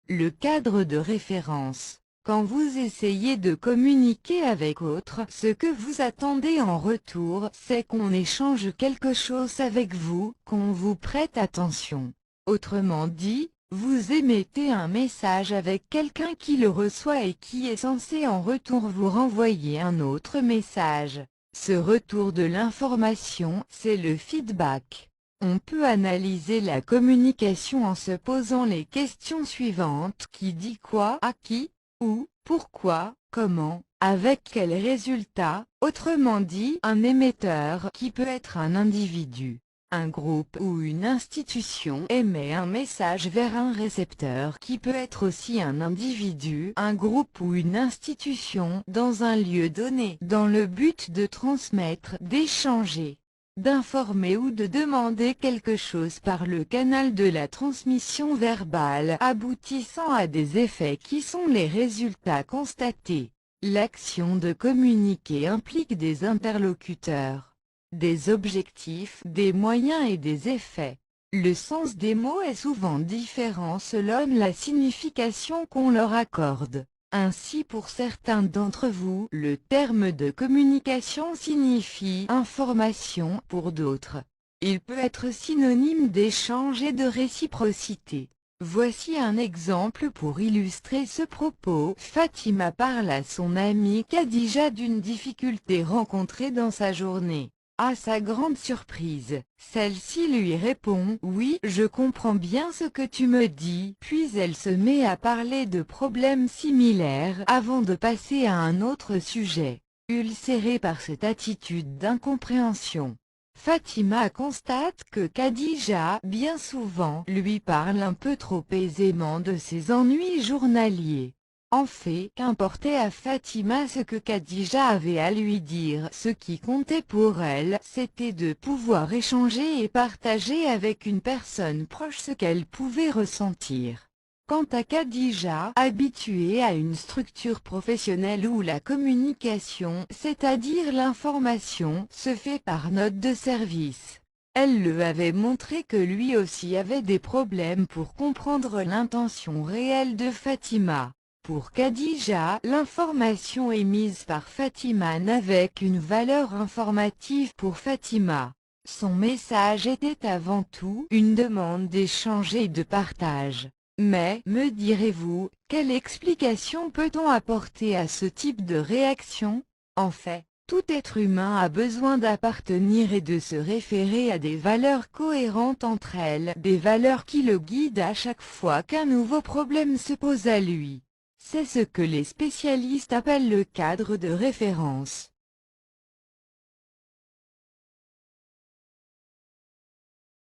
Le cadre de référence. Quand vous essayez de communiquer avec autre, ce que vous attendez en retour, c'est qu'on échange quelque chose avec vous, qu'on vous prête attention. Autrement dit, vous émettez un message avec quelqu'un qui le reçoit et qui est censé en retour vous renvoyer un autre message. Ce retour de l'information, c'est le feedback. On peut analyser la communication en se posant les questions suivantes: qui dit quoi, à qui, où, pourquoi, comment, avec quel résultat. Autrement dit, un émetteur, qui peut être un individu, un groupe ou une institution, émet un message vers un récepteur qui peut être aussi un individu, un groupe ou une institution, dans un lieu donné, dans le but de transmettre, d'échanger, d'informer ou de demander quelque chose par le canal de la transmission verbale, aboutissant à des effets qui sont les résultats constatés. L'action de communiquer implique des interlocuteurs, des objectifs, des moyens et des effets. Le sens des mots est souvent différent selon la signification qu'on leur accorde. Ainsi, pour certains d'entre vous, le terme de communication signifie information. Pour d'autres, il peut être synonyme d'échange et de réciprocité. Voici un exemple pour illustrer ce propos. Fatima parle à son amie Khadija d'une difficulté rencontrée dans sa journée. À sa grande surprise, celle-ci lui répond: « Oui, je comprends bien ce que tu me dis ». Puis elle se met à parler de problèmes similaires avant de passer à un autre sujet. Ulcérée par cette attitude d'incompréhension, Fatima constate que Khadija, bien souvent, lui parle un peu trop aisément de ses ennuis journaliers. En fait, qu'importait à Fatima ce que Khadija avait à lui dire, ce qui comptait pour elle, c'était de pouvoir échanger et partager avec une personne proche ce qu'elle pouvait ressentir. Quant à Khadija, habituée à une structure professionnelle où la communication, c'est-à-dire l'information, se fait par note de service, elle lui avait montré que lui aussi avait des problèmes pour comprendre l'intention réelle de Fatima. Pour Khadija, l'information émise par Fatima n'avait qu'une valeur informative pour Fatima. Son message était avant tout une demande d'échange et de partage. Mais, me direz-vous, quelle explication peut-on apporter à ce type de réaction? En fait, tout être humain a besoin d'appartenir et de se référer à des valeurs cohérentes entre elles, des valeurs qui le guident à chaque fois qu'un nouveau problème se pose à lui. C'est ce que les spécialistes appellent le cadre de référence.